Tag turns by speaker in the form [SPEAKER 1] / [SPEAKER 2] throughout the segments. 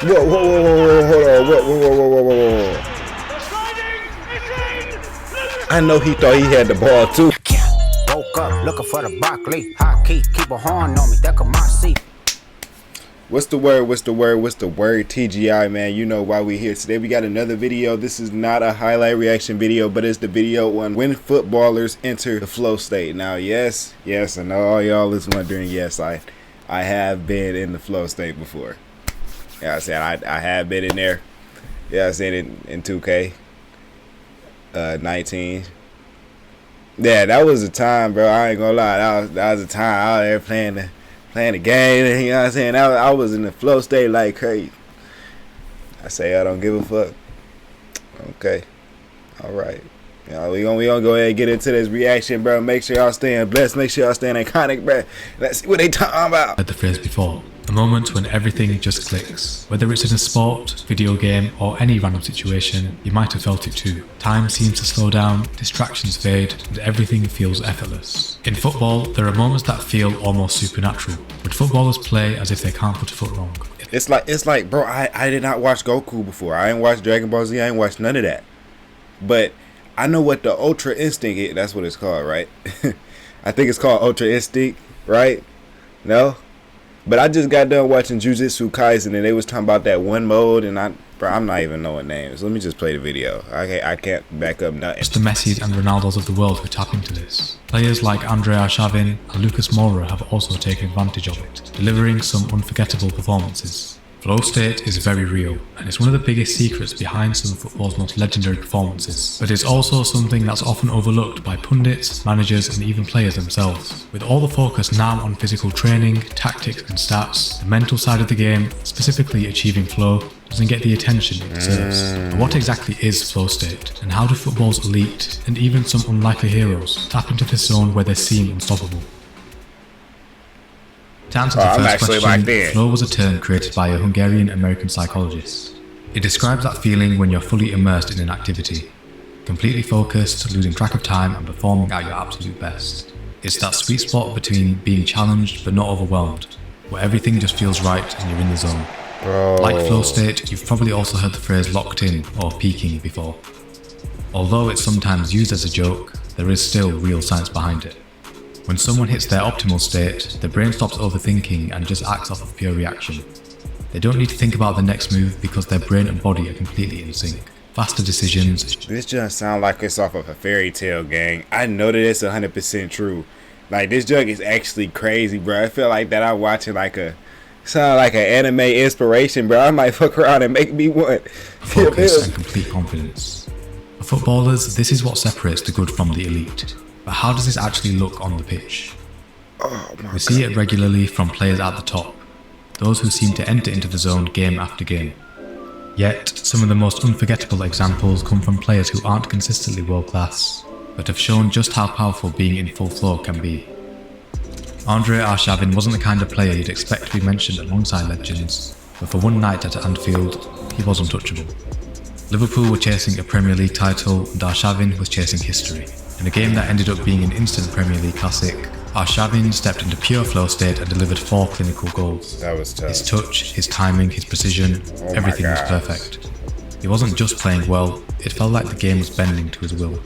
[SPEAKER 1] Whoa, whoa, whoa, whoa, whoa, hold on. Whoa, whoa, whoa, whoa, whoa, whoa. I know he thought he had the ball too.
[SPEAKER 2] Woke up looking for the broccoli. Hot key, keep a horn on me. That could my seat.
[SPEAKER 1] What's the word? What's the word? What's the word? TGI, man. You know why we here today. We got another video. This is not a highlight reaction video, but it's the video on when footballers enter the flow state. Now, yes, I know all y'all is wondering. Yes, I have been in the flow state before. Yeah, I said I have been in there. Yeah, I said in 2K 19. Yeah, that was a time, bro. I ain't gonna lie. That was a time out there playing the game. You know what I'm saying? I was in the flow state like crazy. I say I don't give a fuck. Okay, all right. You know, we gonna go ahead and get into this reaction, bro. Make sure y'all staying blessed. Make sure y'all staying iconic, bro. Let's see what they talking about.
[SPEAKER 3] Heard the phrase before. A moment when everything just clicks. Whether it's in a sport, video game, or any random situation, you might have felt it too. Time seems to slow down, distractions fade, and everything feels effortless. In football, there are moments that feel almost supernatural, but footballers play as if they can't put a foot wrong.
[SPEAKER 1] It's like, bro, I did not watch Goku before. I ain't watched Dragon Ball Z. I ain't watched none of that. But I know what the Ultra Instinct is. That's what it's called, right? I think it's called Ultra Instinct, right? No? But I just got done watching Jujutsu Kaisen, and they was talking about that one mode, and I'm not even knowing names. Let me just play the video. I can't back up nothing.
[SPEAKER 3] It's the Messis and Ronaldos of the world who tap into this. Players like Andre Arshavin and Lucas Moura have also taken advantage of it, delivering some unforgettable performances. Flow state is very real, and it's one of the biggest secrets behind some of football's most legendary performances. But it's also something that's often overlooked by pundits, managers, and even players themselves. With all the focus now on physical training, tactics, and stats, the mental side of the game, specifically achieving flow, doesn't get the attention it deserves. But what exactly is flow state, and how do football's elite, and even some unlikely heroes, tap into this zone where they seem unstoppable? To answer the first question, flow was a term created by a Hungarian-American psychologist. It describes that feeling when you're fully immersed in an activity, completely focused, losing track of time, and performing at your absolute best. It's that sweet spot between being challenged but not overwhelmed, where everything just feels right and you're in the zone. Bro. Like flow state, you've probably also heard the phrase locked in or peaking before. Although it's sometimes used as a joke, there is still real science behind it. When someone hits their optimal state, their brain stops overthinking and just acts off of pure reaction. They don't need to think about the next move because their brain and body are completely in sync. Faster decisions.
[SPEAKER 1] This just sounds like it's off of a fairy tale, gang. I know that it's 100% true. Like, this joke is actually crazy, bro. I feel like that I'm watching like sound like an anime inspiration, bro. I might fuck around and make me one.
[SPEAKER 3] Focus and complete confidence. For footballers, this is what separates the good from the elite. But how does this actually look on the pitch? We see it regularly from players at the top, those who seem to enter into the zone game after game. Yet, some of the most unforgettable examples come from players who aren't consistently world class, but have shown just how powerful being in full flow can be. Andre Arshavin wasn't the kind of player you'd expect to be mentioned alongside legends, but for one night at Anfield, he was untouchable. Liverpool were chasing a Premier League title, and Arshavin was chasing history. In a game that ended up being an instant Premier League classic, Arshavin stepped into pure flow state and delivered 4 clinical goals.
[SPEAKER 1] That was tough.
[SPEAKER 3] His touch, his timing, his precision, everything was perfect. He wasn't just playing well, it felt like the game was bending to his will.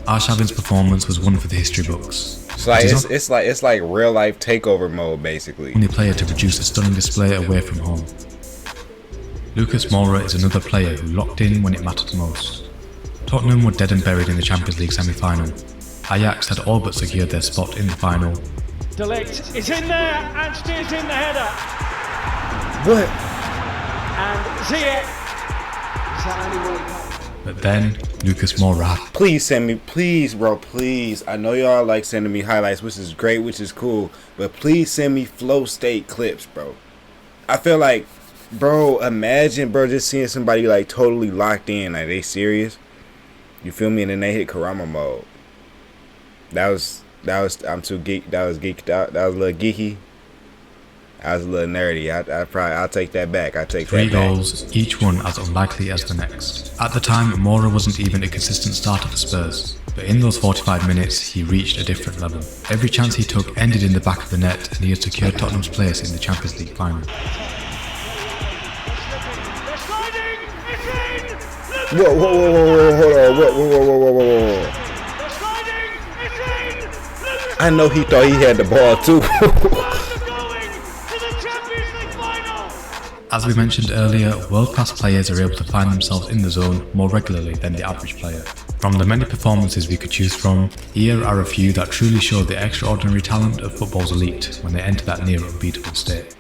[SPEAKER 3] Arshavin's performance was one for the history books.
[SPEAKER 1] It's like real life takeover mode, basically.
[SPEAKER 3] Only player to produce a stunning display away from home. Lucas Moura is another player who locked in when it mattered most. Tottenham were dead and buried in the Champions League semi-final. Ajax had all but secured their spot in the final.
[SPEAKER 4] De Ligt is in there and steers in the header.
[SPEAKER 1] What?
[SPEAKER 4] And Ziyech.
[SPEAKER 3] But then, Lucas Moura.
[SPEAKER 1] Please send me, please, bro, please. I know y'all like sending me highlights, which is great, which is cool. But please send me flow state clips, bro. I feel like, bro, imagine, bro, just seeing somebody like totally locked in. Like, they serious? You feel me? And then they hit Karama mode. That was I'm too geek. That was geeked out. That was a little geeky. I was a little nerdy. I'll take that back. I take
[SPEAKER 3] Three
[SPEAKER 1] that back.
[SPEAKER 3] goals, each one as unlikely as the next. At the time, Mora wasn't even a consistent starter for Spurs, but in those 45 minutes, he reached a different level. Every chance he took ended in the back of the net, and he had secured Tottenham's place in the Champions League final.
[SPEAKER 1] Whoa, hold on, whoa. I know he thought he had the ball too.
[SPEAKER 3] As we mentioned earlier, world-class players are able to find themselves in the zone more regularly than the average player. From the many performances we could choose from, here are a few that truly show the extraordinary talent of football's elite when they enter that near unbeatable state.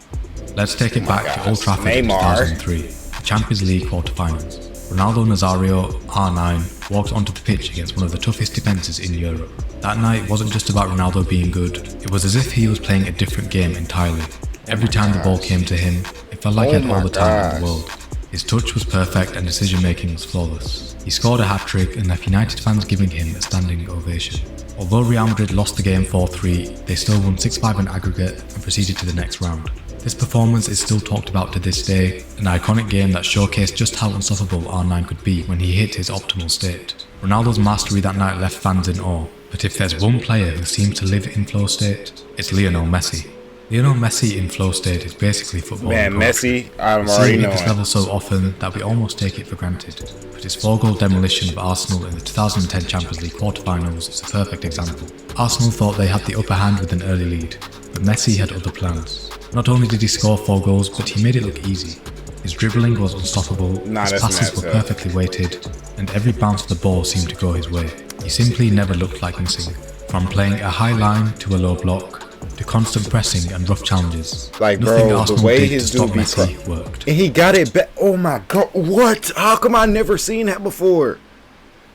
[SPEAKER 3] Let's take it back to Old Trafford in 2003, the Champions League quarter-finals. Ronaldo Nazario, R9, walked onto the pitch against one of the toughest defences in Europe. That night wasn't just about Ronaldo being good, it was as if he was playing a different game entirely. Every time the ball came to him, it felt like he had all the time in the world. His touch was perfect and decision making was flawless. He scored a hat-trick and left United fans giving him a standing ovation. Although Real Madrid lost the game 4-3, they still won 6-5 in aggregate and proceeded to the next round. This performance is still talked about to this day, an iconic game that showcased just how unstoppable R9 could be when he hit his optimal state. Ronaldo's mastery that night left fans in awe, but if there's one player who seems to live in flow state, it's Lionel Messi. Lionel Messi in flow state is basically football.
[SPEAKER 1] Man, Messi, I'm
[SPEAKER 3] already
[SPEAKER 1] already
[SPEAKER 3] knowing. This level
[SPEAKER 1] knowing.
[SPEAKER 3] so often that we almost take it for granted. But his 4-goal demolition of Arsenal in the 2010 Champions League quarter-finals is a perfect example. Arsenal thought they had the upper hand with an early lead, but Messi had other plans. Not only did he score 4 goals, but he made it look easy. His dribbling was unstoppable, his passes were perfectly weighted, and every bounce of the ball seemed to go his way. He simply never looked like missing. From playing a high line to a low block, to constant pressing and rough challenges.
[SPEAKER 1] Like,
[SPEAKER 3] nothing
[SPEAKER 1] bro,
[SPEAKER 3] Arsenal
[SPEAKER 1] the way
[SPEAKER 3] did
[SPEAKER 1] his
[SPEAKER 3] to stop
[SPEAKER 1] dude be
[SPEAKER 3] Messi worked.
[SPEAKER 1] And he got it back. Oh my god, what? How come I never seen that before?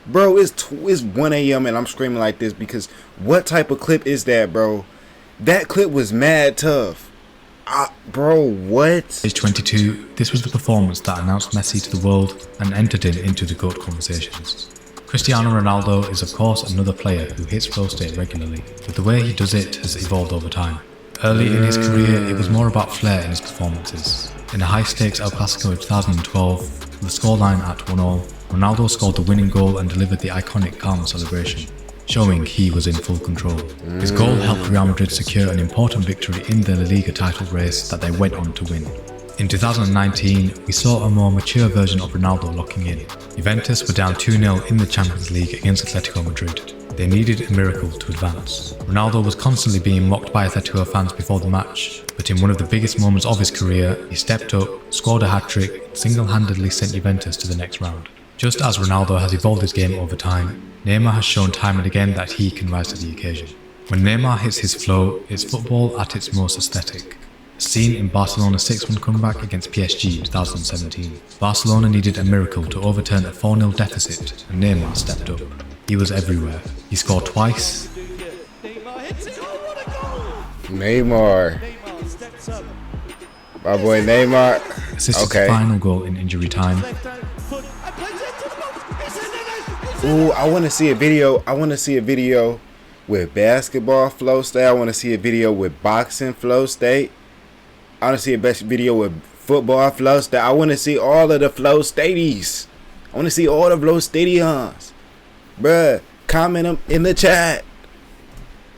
[SPEAKER 1] Bro, it's 1 a.m. and I'm screaming like this because what type of clip is that, bro? That clip was mad tough. Bro, what?
[SPEAKER 3] Age 22, this was the performance that announced Messi to the world and entered him into the GOAT conversations. Cristiano Ronaldo is of course another player who hits flow state regularly, but the way he does it has evolved over time. Early in his career, it was more about flair in his performances. In a high-stakes El Clasico of 2012, with the scoreline at 1-1, Ronaldo scored the winning goal and delivered the iconic calm celebration, showing he was in full control. His goal helped Real Madrid secure an important victory in the La Liga title race that they went on to win. In 2019, we saw a more mature version of Ronaldo locking in. Juventus were down 2-0 in the Champions League against Atletico Madrid. They needed a miracle to advance. Ronaldo was constantly being mocked by Atletico fans before the match, but in one of the biggest moments of his career, he stepped up, scored a hat-trick, and single-handedly sent Juventus to the next round. Just as Ronaldo has evolved his game over time, Neymar has shown time and again that he can rise to the occasion. When Neymar hits his flow, it's football at its most aesthetic. Seen in Barcelona's 6-1 comeback against PSG in 2017. Barcelona needed a miracle to overturn a 4-0 deficit, and Neymar stepped up. He was everywhere. He scored twice.
[SPEAKER 1] Neymar. My boy Neymar.
[SPEAKER 3] Assisted the final goal in injury time.
[SPEAKER 1] Ooh, I want to see a video. I want to see a video with basketball flow state. I want to see a video with boxing flow state. I want to see a best video with football flow state. I want to see all of the flow stadies. I want to see all the flow stadiums. Bruh, comment them in the chat.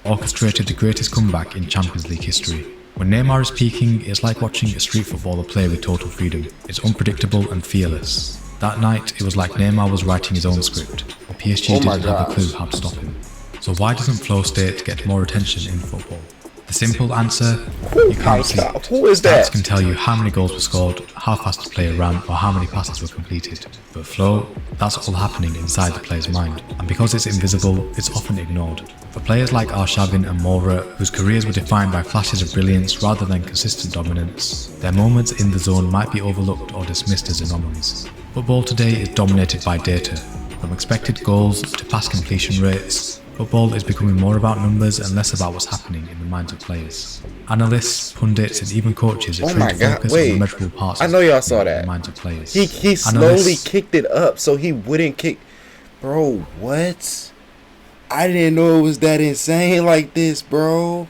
[SPEAKER 3] Orchestrated the greatest comeback in Champions League history. When Neymar is peaking, it's like watching a street footballer play with total freedom. It's unpredictable and fearless. That night, it was like Neymar was writing his own script. The PSG didn't have a clue how to stop him. So why doesn't flow state get more attention in football? The simple answer, you can't see it.
[SPEAKER 1] Who is that?
[SPEAKER 3] Stats can tell you how many goals were scored, how fast a player ran, or how many passes were completed. But flow, that's all happening inside the player's mind. And because it's invisible, it's often ignored. For players like Arshavin and Mora, whose careers were defined by flashes of brilliance rather than consistent dominance, their moments in the zone might be overlooked or dismissed as anomalies. Football today is dominated by data. From expected goals to pass completion rates, football is becoming more about numbers and less about what's happening in the minds of players. Analysts, pundits, and even coaches are trained to focus on the measurable parts
[SPEAKER 1] I know y'all saw that.
[SPEAKER 3] in the minds of players.
[SPEAKER 1] He slowly kicked it up so he wouldn't kick. Bro, what? I didn't know it was that insane like this, bro.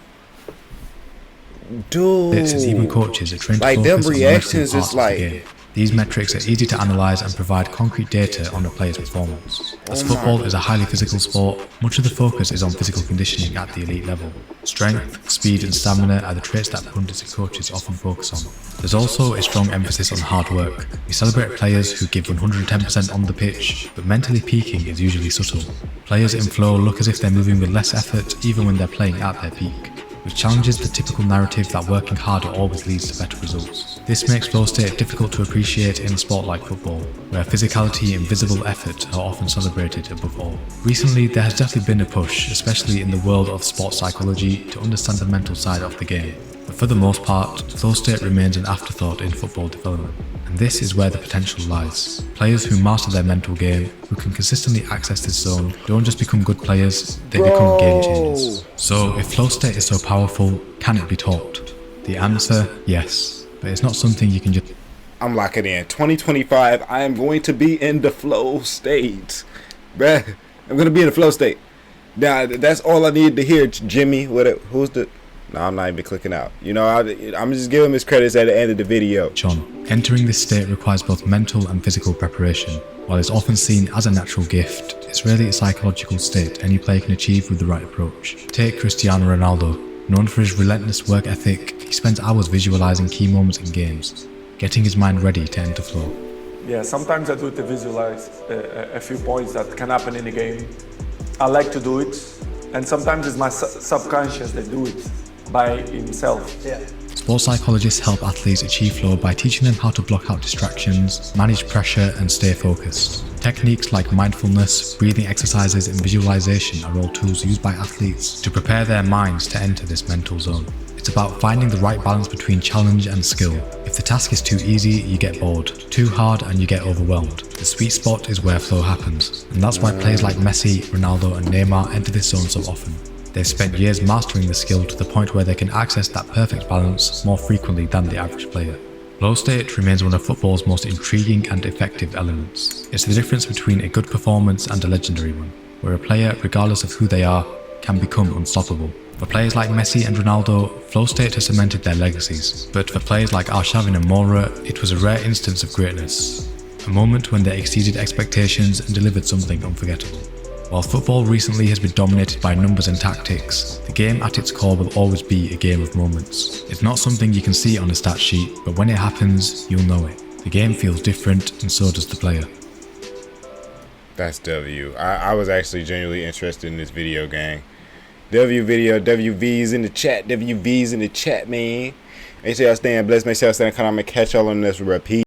[SPEAKER 1] Dude,
[SPEAKER 3] and even coaches are trained to
[SPEAKER 1] like
[SPEAKER 3] focus
[SPEAKER 1] them
[SPEAKER 3] on the
[SPEAKER 1] reactions
[SPEAKER 3] mental
[SPEAKER 1] is
[SPEAKER 3] parts of the
[SPEAKER 1] like,
[SPEAKER 3] game. These metrics are easy to analyse and provide concrete data on a player's performance. As football is a highly physical sport, much of the focus is on physical conditioning at the elite level. Strength, speed and stamina are the traits that pundits and coaches often focus on. There's also a strong emphasis on hard work. We celebrate players who give 110% on the pitch, but mentally peaking is usually subtle. Players in flow look as if they're moving with less effort even when they're playing at their peak, which challenges the typical narrative that working harder always leads to better results. This makes flow state difficult to appreciate in a sport like football, where physicality and visible effort are often celebrated above all. Recently, there has definitely been a push, especially in the world of sports psychology, to understand the mental side of the game. But for the most part, flow state remains an afterthought in football development. And this is where the potential lies. Players who master their mental game, who can consistently access this zone, don't just become good players, they become game changers. So if flow state is so powerful, can it be taught? The answer, yes. But it's not something you can just...
[SPEAKER 1] I'm locking in. 2025, I am going to be in the flow state. Bruh, I'm going to be in the flow state. Now, that's all I need to hear, Jimmy. Who's the... No, I'm not even clicking out. You know, I'm just giving him his credits at the end of the video.
[SPEAKER 3] John, entering this state requires both mental and physical preparation. While it's often seen as a natural gift, it's really a psychological state any player can achieve with the right approach. Take Cristiano Ronaldo. Known for his relentless work ethic, he spends hours visualizing key moments in games, getting his mind ready to enter flow.
[SPEAKER 5] Yeah, sometimes I do it to visualize a few points that can happen in the game. I like to do it, and sometimes it's my subconscious that do it by himself. Yeah.
[SPEAKER 3] Sports psychologists help athletes achieve flow by teaching them how to block out distractions, manage pressure and stay focused. Techniques like mindfulness, breathing exercises and visualization are all tools used by athletes to prepare their minds to enter this mental zone. It's about finding the right balance between challenge and skill. If the task is too easy, you get bored. Too hard and you get overwhelmed. The sweet spot is where flow happens. And that's why players like Messi, Ronaldo and Neymar enter this zone so often. They've spent years mastering the skill to the point where they can access that perfect balance more frequently than the average player. Flow state remains one of football's most intriguing and effective elements. It's the difference between a good performance and a legendary one, where a player, regardless of who they are, can become unstoppable. For players like Messi and Ronaldo, flow state has cemented their legacies. But for players like Arshavin and Moura, it was a rare instance of greatness. A moment when they exceeded expectations and delivered something unforgettable. While football recently has been dominated by numbers and tactics, the game at its core will always be a game of moments. It's not something you can see on a stat sheet, but when it happens, you'll know it. The game feels different, and so does the player.
[SPEAKER 1] That's W. I was actually genuinely interested in this video, gang. W video, WV's in the chat, WV's in the chat, man. Make sure y'all staying blessed, make sure y'all staying calm, I'm gonna catch y'all on this repeat.